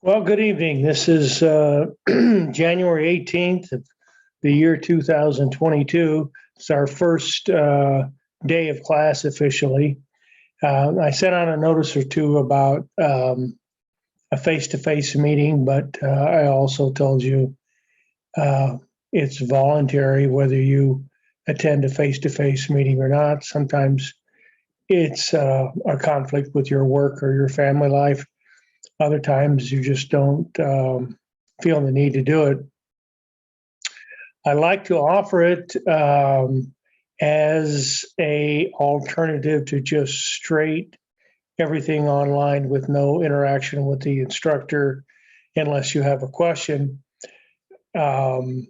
Well, good evening. This is January 18th of the year 2022. It's our first day of class officially. I sent out a notice or two about a face-to-face meeting, but I also told you uh, it's voluntary whether you attend a face-to-face meeting or not. Sometimes it's a conflict with your work or your family life. Other times you just don't feel the need to do it. I like to offer it as a alternative to just straight everything online with no interaction with the instructor unless you have a question. Um,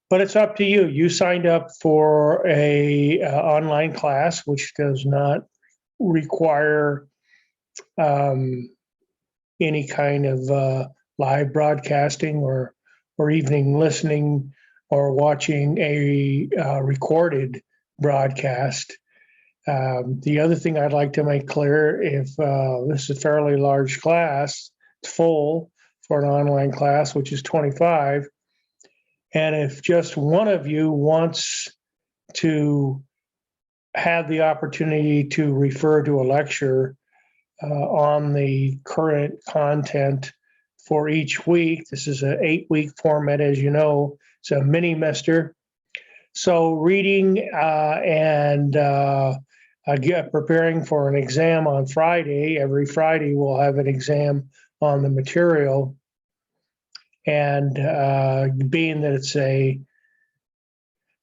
but it's up to you. You signed up for a online class, which does not require any kind of live broadcasting or evening listening or watching a recorded broadcast. The other thing I'd like to make clear, if this is a fairly large class, it's full for an online class, which is 25, and if just one of you wants to have the opportunity to refer to a lecture on the current content for each week. This is an 8-week format, as you know. It's a mini mester. So reading and preparing for an exam on Friday. Every Friday we'll have an exam on the material. And being that it's a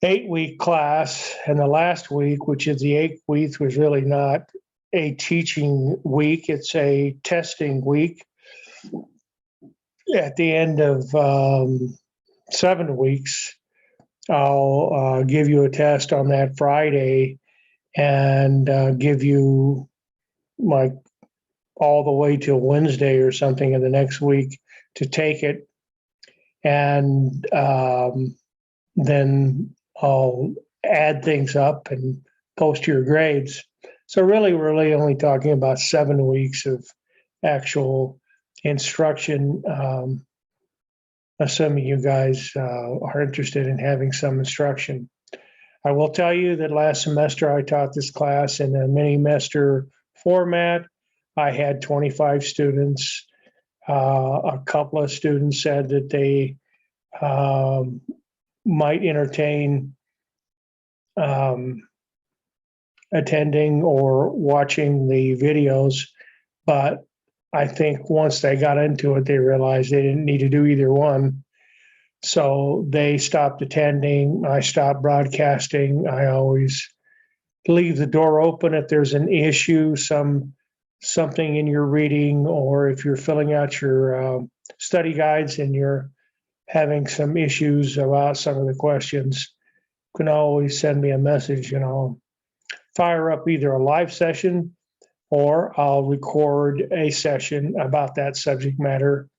8-week class, and the last week, which is the 8th week, was really not a teaching week, it's a testing week. At the end of 7 weeks, I'll give you a test on that Friday and give you like all the way till Wednesday or something of the next week to take it. And then I'll add things up and post your grades. So really, we're really only talking about 7 weeks of actual instruction, assuming you guys are interested in having some instruction. I will tell you that last semester I taught this class in a mini-mester format. I had 25 students. A couple of students said that they might entertain attending or watching the videos, but I think once they got into it, they realized they didn't need to do either one. So they stopped attending. I stopped broadcasting. I always leave the door open if there's an issue, something in your reading, or if you're filling out your study guides and you're having some issues about some of the questions, you can always send me a message and I'll fire up either a live session or I'll record a session about that subject matter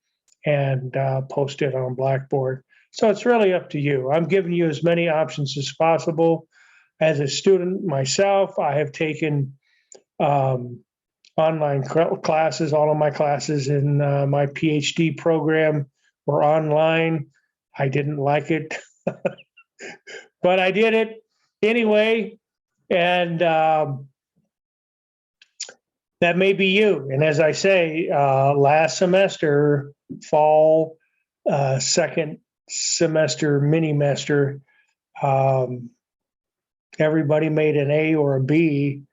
and post it on Blackboard. So it's really up to you. I'm giving you as many options as possible. As a student myself, I have taken online classes. All of my classes in my PhD program were online. I didn't like it, but I did it anyway. And that may be you. And as I say, last semester, fall, second semester, mini-mester, everybody made an A or a B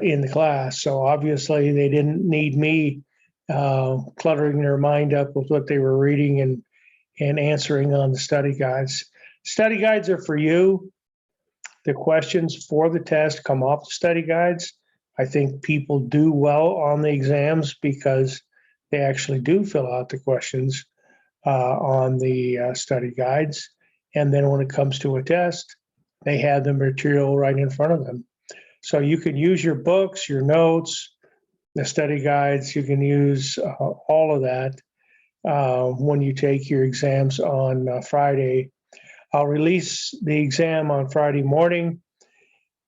in the class. So obviously they didn't need me cluttering their mind up with what they were reading and answering on the study guides. Study guides are for you. The questions for the test come off the study guides. I think people do well on the exams because they actually do fill out the questions on the study guides. And then when it comes to a test, they have the material right in front of them. So you can use your books, your notes, the study guides. You can use all of that when you take your exams on Friday. I'll release the exam on Friday morning,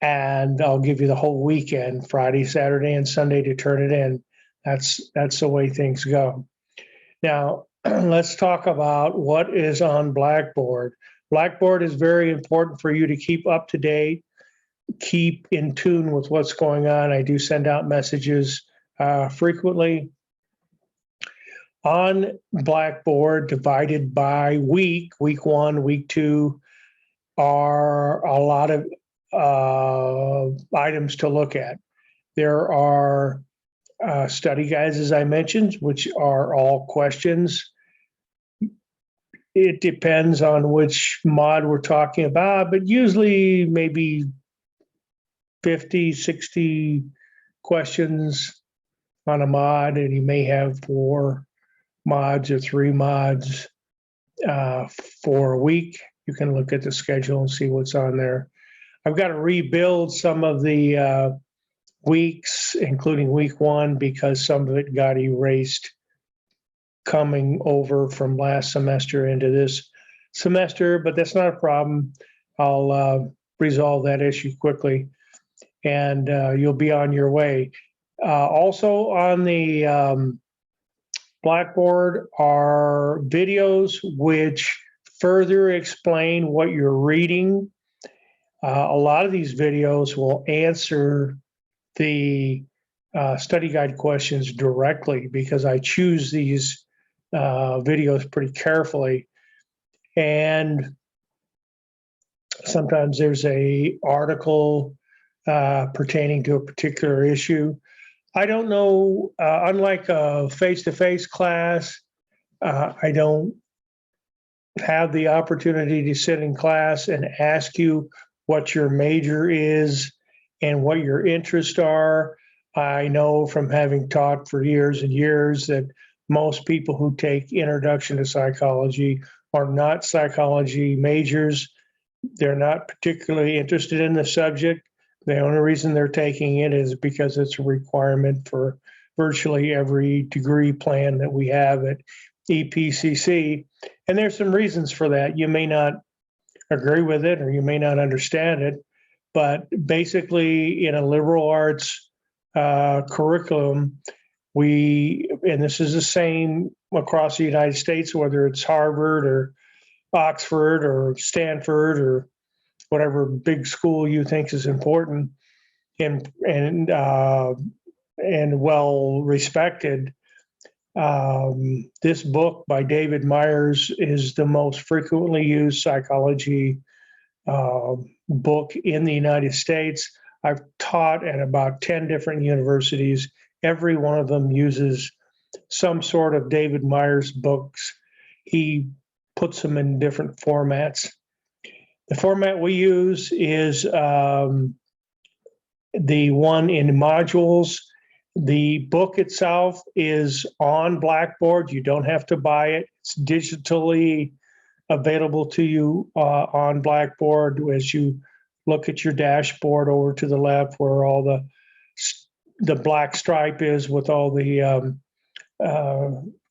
and I'll give you the whole weekend, Friday, Saturday, and Sunday, to turn it in. That's the way things go. Now, let's talk about what is on Blackboard. Blackboard is very important for you to keep up to date, keep in tune with what's going on. I do send out messages frequently on Blackboard, divided by week. Week 1, week 2 are a lot of items to look at. There are study guides, as I mentioned, which are all questions. It depends on which mod we're talking about, but usually maybe 50, 60 questions on a mod, and you may have 4 mods or 3 mods for a week. You can look at the schedule and see what's on there. I've got to rebuild some of the weeks, including week 1, because some of it got erased coming over from last semester into this semester, but that's not a problem. I'll resolve that issue quickly, and you'll be on your way. Also on the Blackboard are videos which further explain what you're reading. A lot of these videos will answer the study guide questions directly, because I choose these videos pretty carefully. And sometimes there's a article pertaining to a particular issue. I don't know, unlike a face-to-face class, I don't have the opportunity to sit in class and ask you what your major is and what your interests are. I know from having taught for years and years that most people who take Introduction to Psychology are not psychology majors. They're not particularly interested in the subject. The only reason they're taking it is because it's a requirement for virtually every degree plan that we have at EPCC. And there's some reasons for that. You may not agree with it, or you may not understand it, but basically in a liberal arts curriculum, and this is the same across the United States, whether it's Harvard or Oxford or Stanford or whatever big school you think is important and well respected. This book by David Myers is the most frequently used psychology book in the United States. I've taught at about 10 different universities. Every one of them uses some sort of David Myers books. He puts them in different formats. The format we use is the one in modules. The book itself is on Blackboard. You don't have to buy it. It's digitally available to you on Blackboard as you look at your dashboard over to the left, where all the black stripe is with all the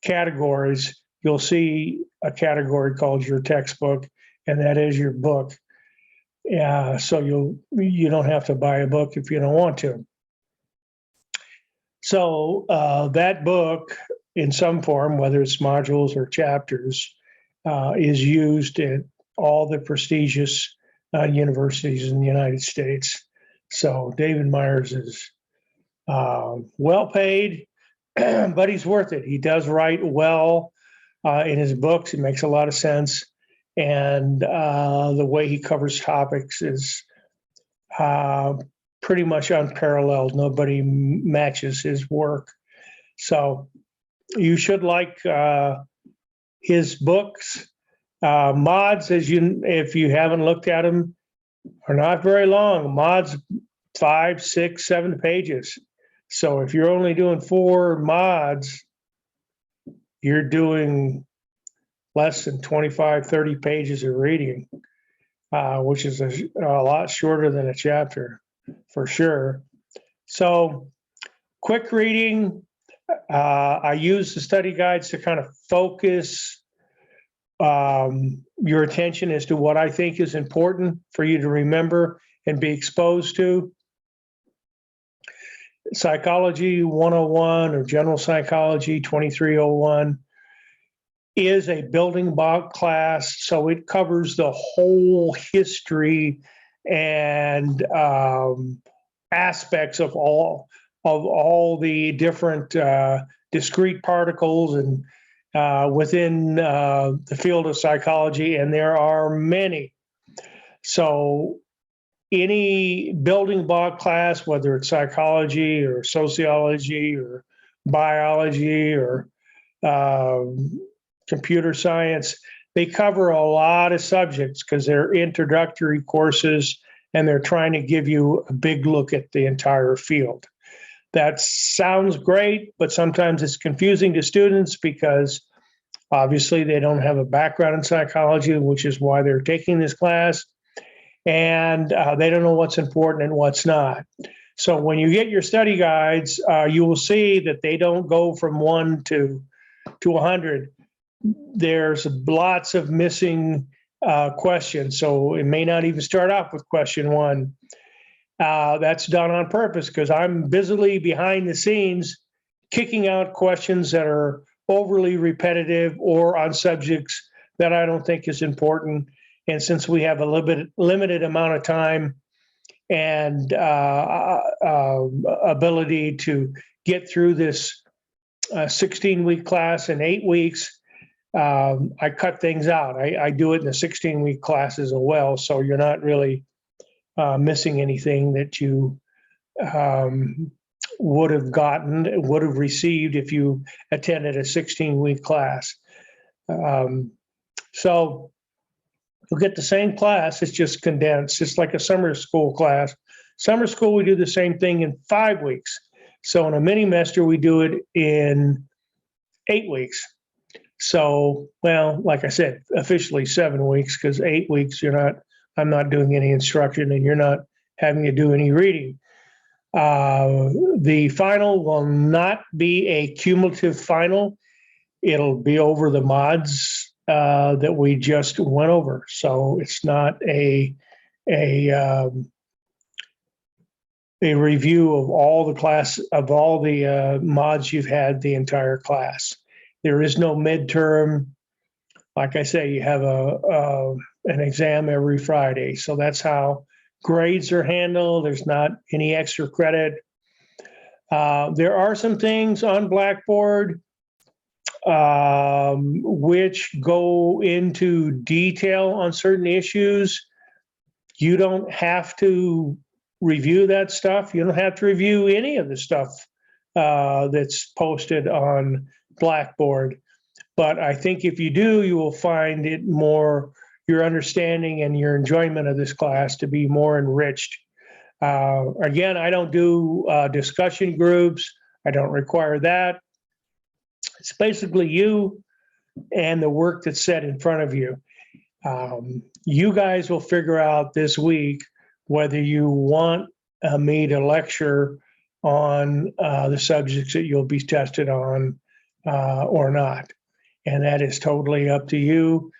categories. You'll see a category called your textbook, and that is your book. So you don't have to buy a book if you don't want to. So that book, in some form, whether it's modules or chapters, is used at all the prestigious universities in the United States. So David Myers is well paid, but he's worth it. He does write well in his books. It makes a lot of sense. And the way he covers topics is pretty much unparalleled. Nobody matches his work. So you should like his books. Mods, if you haven't looked at them, are not very long. Mods, 5, 6, 7 pages. So if you're only doing 4 mods, you're doing less than 25, 30 pages of reading, which is a lot shorter than a chapter for sure. So quick reading. I use the study guides to kind of focus your attention as to what I think is important for you to remember and be exposed to. Psychology 101 or General Psychology 2301 is a building block class, so it covers the whole history and aspects of all the different discrete particles and within the field of psychology, and there are many. So any building block class, whether it's psychology or sociology or biology or computer science, they cover a lot of subjects because they're introductory courses and they're trying to give you a big look at the entire field. That sounds great, but sometimes it's confusing to students because obviously they don't have a background in psychology, which is why they're taking this class. And they don't know what's important and what's not. So when you get your study guides, you will see that they don't go from 1 to 100. There's lots of missing questions. So it may not even start off with question 1. That's done on purpose because I'm busily behind the scenes kicking out questions that are overly repetitive or on subjects that I don't think is important. And since we have a little bit limited amount of time and ability to get through this 16-week class in 8 weeks, I cut things out. I do it in the 16-week classes as well, so you're not really missing anything that you would have received if you attended a 16-week class. So you'll get the same class, it's just condensed. It's like a summer school class. Summer school, we do the same thing in 5 weeks. So in a mini semester, we do it in 8 weeks. So, well, like I said, officially 7 weeks, because 8 weeks, I'm not doing any instruction and you're not having to do any reading. The final will not be a cumulative final. It'll be over the mods that we just went over. So it's not a review of all the mods you've had the entire class. There is no midterm. Like I say, you have an exam every Friday. So that's how grades are handled. There's not any extra credit. There are some things on Blackboard which go into detail on certain issues. You don't have to review that stuff. You don't have to review any of the stuff that's posted on Blackboard. But I think if you do, you will find it your understanding and your enjoyment of this class to be more enriched. Again, I don't do discussion groups. I don't require that. It's basically you and the work that's set in front of you. You guys will figure out this week whether you want me to lecture on the subjects that you'll be tested on or not. And that is totally up to you.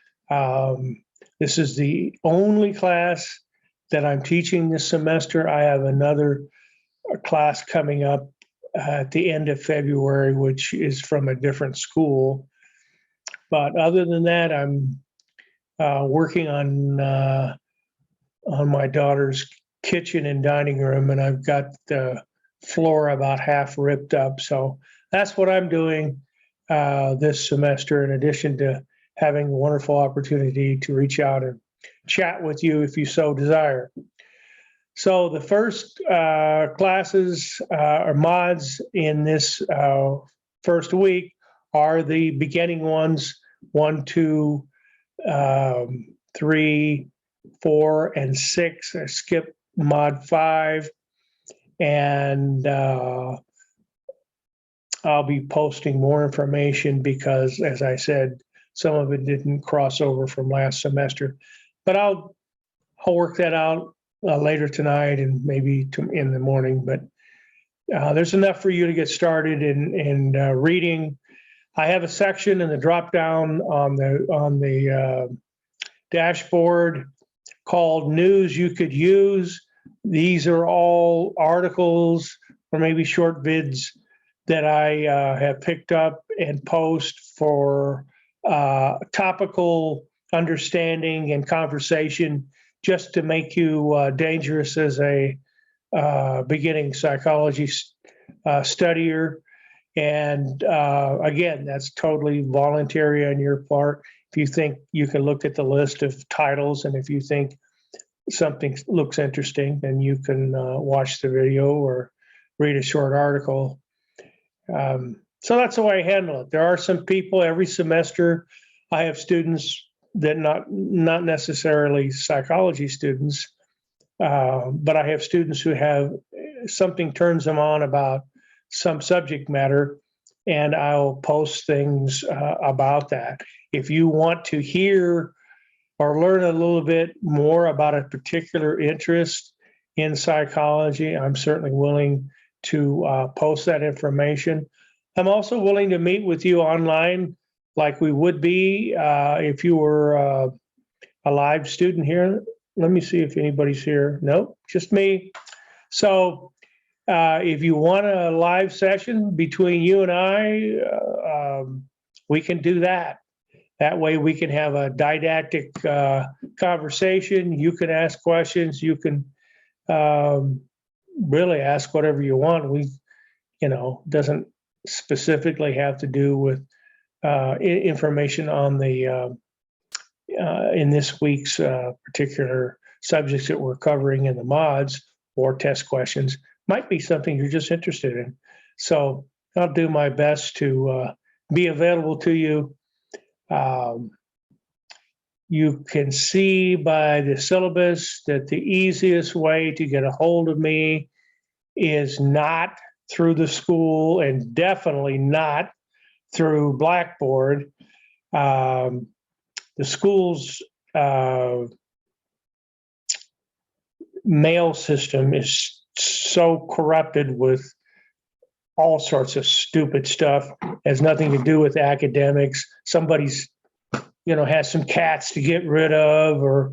This is the only class that I'm teaching this semester. I have another class coming up at the end of February, which is from a different school. But other than that, I'm working on my daughter's kitchen and dining room, and I've got the floor about half ripped up. So that's what I'm doing this semester, in addition to having a wonderful opportunity to reach out and chat with you if you so desire. So the first classes or mods in this first week are the beginning ones, 1, 2, 3, 4, and 6. I skipped mod 5, and I'll be posting more information because, as I said, some of it didn't cross over from last semester. But I'll work that out later tonight and maybe in the morning. But there's enough for you to get started in reading. I have a section in the drop down on the dashboard called News You Could Use. These are all articles or maybe short vids that I have picked up and post for topical understanding and conversation just to make you dangerous as a beginning psychology studier. And again, that's totally voluntary on your part. If you think you can look at the list of titles, and if you think something looks interesting, then you can watch the video or read a short article. So that's the way I handle it. There are some people every semester. I have students that not necessarily psychology students, but I have students who have something turns them on about some subject matter, and I'll post things about that. If you want to hear or learn a little bit more about a particular interest in psychology, I'm certainly willing to post that information. I'm also willing to meet with you online like we would be if you were a live student here. Let me see if anybody's here. Nope, just me. So if you want a live session between you and I, we can do that. That way we can have a didactic conversation. You can ask questions. You can really ask whatever you want. Doesn't specifically have to do with information on the in this week's particular subjects that we're covering in the mods or test questions. Might be something you're just interested in. So I'll do my best to be available to you. You can see by the syllabus that the easiest way to get a hold of me is not through the school and definitely not through Blackboard. The school's mail system is so corrupted with all sorts of stupid stuff. Has nothing to do with academics. Somebody's, has some cats to get rid of, or,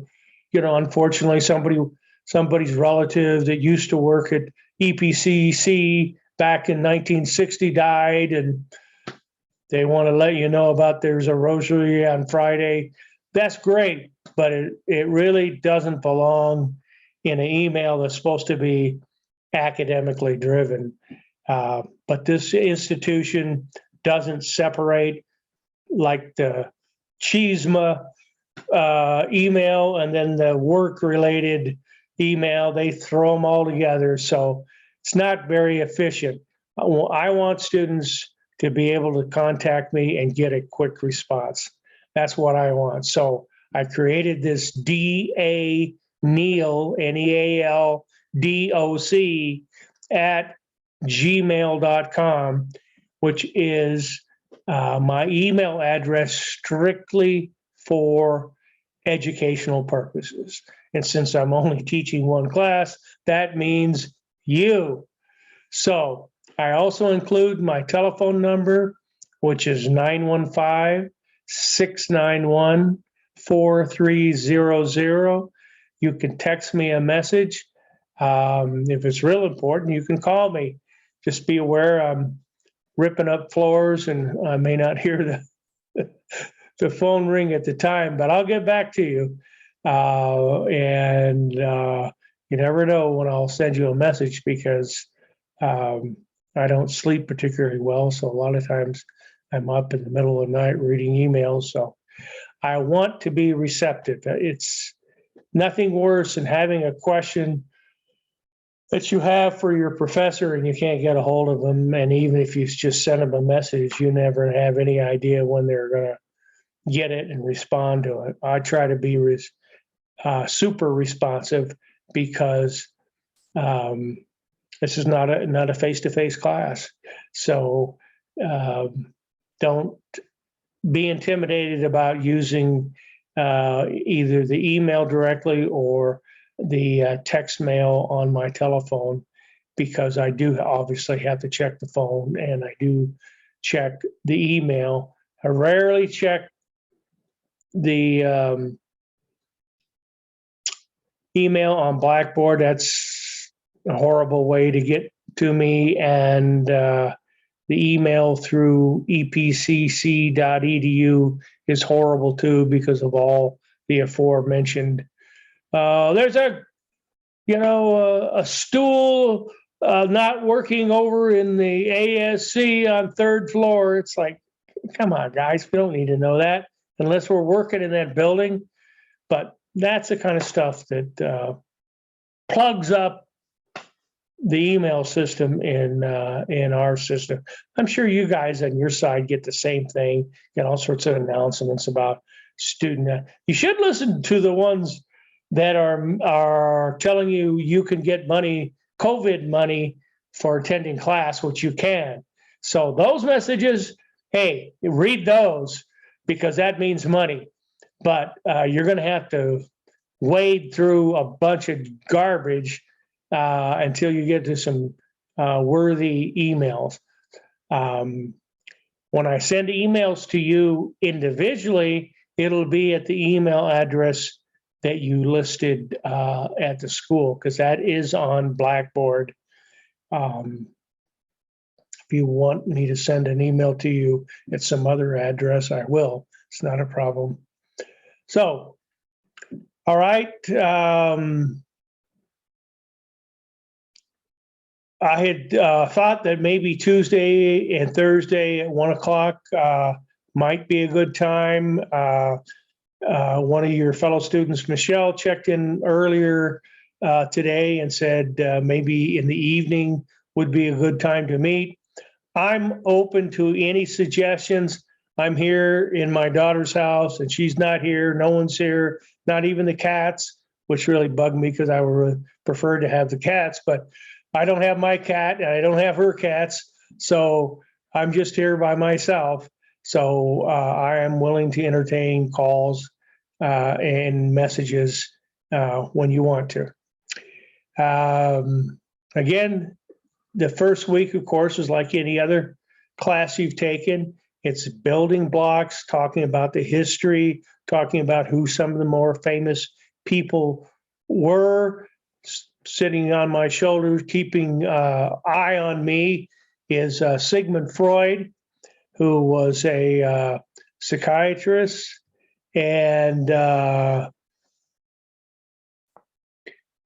unfortunately somebody's relative that used to work at EPCC back in 1960 died, and they want to let you know about there's a rosary on Friday. That's great, but it really doesn't belong in an email that's supposed to be academically driven. But this institution doesn't separate like the Cheesema email and then the work-related email. They throw them all together, so it's not very efficient. I want students to be able to contact me and get a quick response. That's what I want. So I created this DA Neal, NEALDOC at gmail.com, which is my email address strictly for educational purposes. And since I'm only teaching one class, that means you. So I also include my telephone number, which is 915-691-4300. You can text me a message. If it's real important, you can call me. Just be aware I'm ripping up floors and I may not hear the phone ring at the time, but I'll get back to you. And you never know when I'll send you a message, because I don't sleep particularly well. So a lot of times I'm up in the middle of the night reading emails. So I want to be receptive. It's nothing worse than having a question that you have for your professor and you can't get a hold of them. And even if you just send them a message, you never have any idea when they're going to get it and respond to it. I try to be super responsive, because this is not a face-to-face class. So don't be intimidated about using either the email directly or the text mail on my telephone, because I do obviously have to check the phone and I do check the email. I rarely check the email on Blackboard. That's a horrible way to get to me. And the email through epcc.edu is horrible too because of all the aforementioned. There's a stool not working over in the ASC on third floor. It's like, come on, guys, we don't need to know that unless we're working in that building. But that's the kind of stuff that plugs up the email system in our system. I'm sure you guys on your side get the same thing, get all sorts of announcements about student. You should listen to the ones that are telling you you can get money, COVID money, for attending class, which you can. So those messages, hey, read those because that means money. But you're going to have to wade through a bunch of garbage until you get to some worthy emails. When I send emails to you individually, it'll be at the email address that you listed at the school, because that is on Blackboard. If you want me to send an email to you at some other address, I will. It's not a problem. So, all right. I had thought that maybe Tuesday and Thursday at 1 o'clock might be a good time. One of your fellow students, Michelle, checked in earlier today and said maybe in the evening would be a good time to meet. I'm open to any suggestions. I'm here in my daughter's house and she's not here. No one's here, not even the cats, which really bugged me because I would prefer to have the cats, but I don't have my cat and I don't have her cats. So I'm just here by myself. So I am willing to entertain calls and messages when you want to. Again, the first week, of course, is like any other class you've taken. It's building blocks, talking about the history, talking about who some of the more famous people were. Sitting on my shoulders, keeping eye on me is Sigmund Freud, who was a psychiatrist and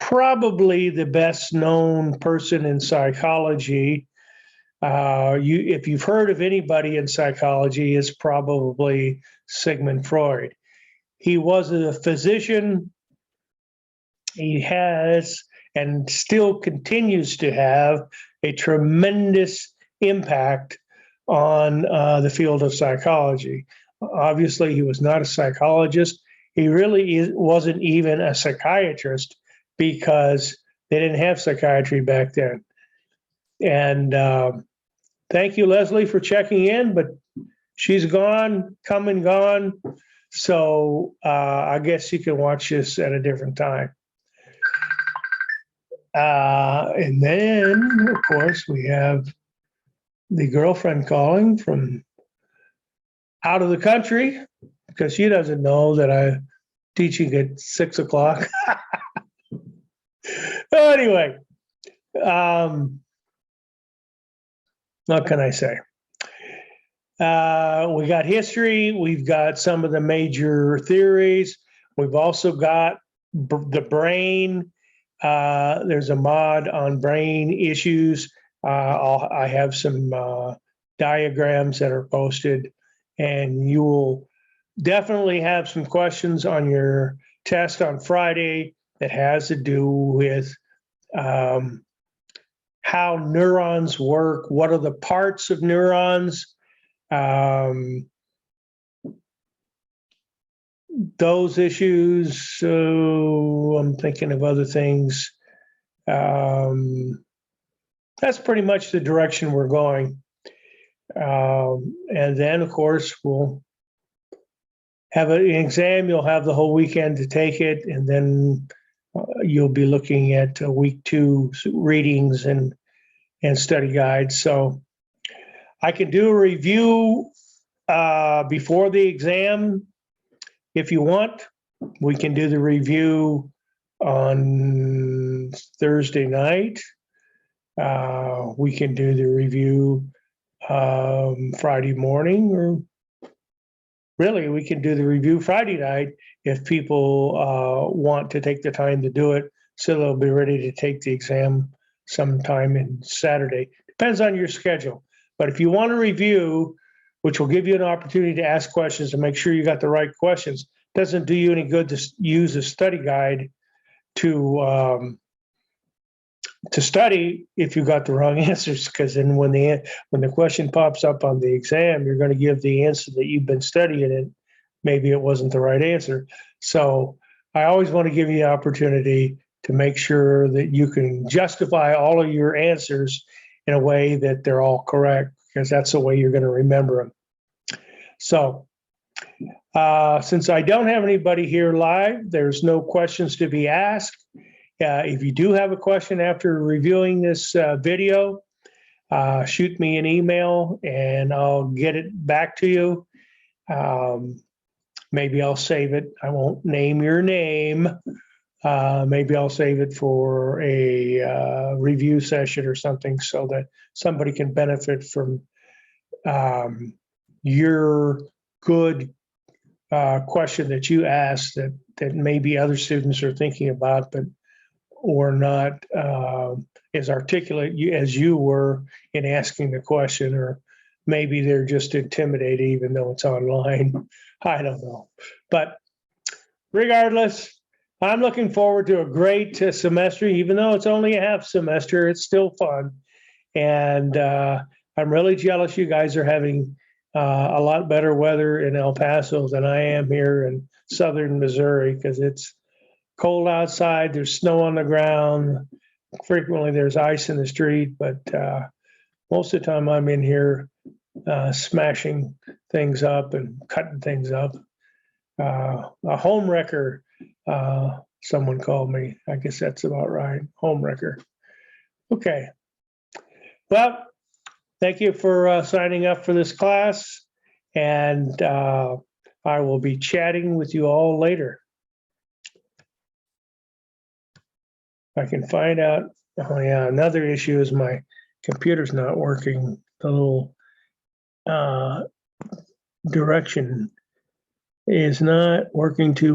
probably the best known person in psychology. If you've heard of anybody in psychology, it's probably Sigmund Freud. He was a physician. He has and still continues to have a tremendous impact on the field of psychology. Obviously, he was not a psychologist. He really wasn't even a psychiatrist because they didn't have psychiatry back then. And thank you, Leslie, for checking in, but she's gone, come and gone. So I guess you can watch this at a different time. And then, of course, we have the girlfriend calling from out of the country because she doesn't know that I'm teaching at 6 o'clock. So anyway, what can I say? We got history. We've got some of the major theories. We've also got the brain. There's a mod on brain issues. I have some diagrams that are posted, and you will definitely have some questions on your test on Friday that has to do with how neurons work, what are the parts of neurons, those issues. So I'm thinking of other things. That's pretty much the direction we're going. And then, of course, we'll have an exam. You'll have the whole weekend to take it, and then you'll be looking at week 2 readings and study guides. So I can do a review before the exam if you want. We can do the review on Thursday night. We can do the review Friday morning, or really, we can do the review Friday night if people want to take the time to do it, so they'll be ready to take the exam sometime in Saturday. Depends on your schedule. But if you want to review, which will give you an opportunity to ask questions and make sure you got the right questions, doesn't do you any good to use a study guide to study if you got the wrong answers, because then when the question pops up on the exam, you're going to give the answer that you've been studying and maybe it wasn't the right answer. So I always want to give you the opportunity to make sure that you can justify all of your answers in a way that they're all correct, because that's the way you're going to remember them. So since I don't have anybody here live, there's no questions to be asked. If you do have a question after reviewing this video, shoot me an email and I'll get it back to you. Maybe I'll save it. I won't name your name. Maybe I'll save it for a review session or something so that somebody can benefit from your good question that you asked that maybe other students are thinking about, but or not as articulate as you were in asking the question, or maybe they're just intimidated even though it's online. I don't know. But regardless, I'm looking forward to a great semester. Even though it's only a half semester, it's still fun. And I'm really jealous you guys are having a lot better weather in El Paso than I am here in southern Missouri, because it's cold outside. There's snow on the ground. Frequently there's ice in the street, but most of the time I'm in here smashing things up and cutting things up. A home wrecker, someone called me. I guess that's about right. Home wrecker. Okay. Well, thank you for signing up for this class, and I will be chatting with you all later. I can find out. Oh yeah, another issue is my computer's not working. The little direction is not working too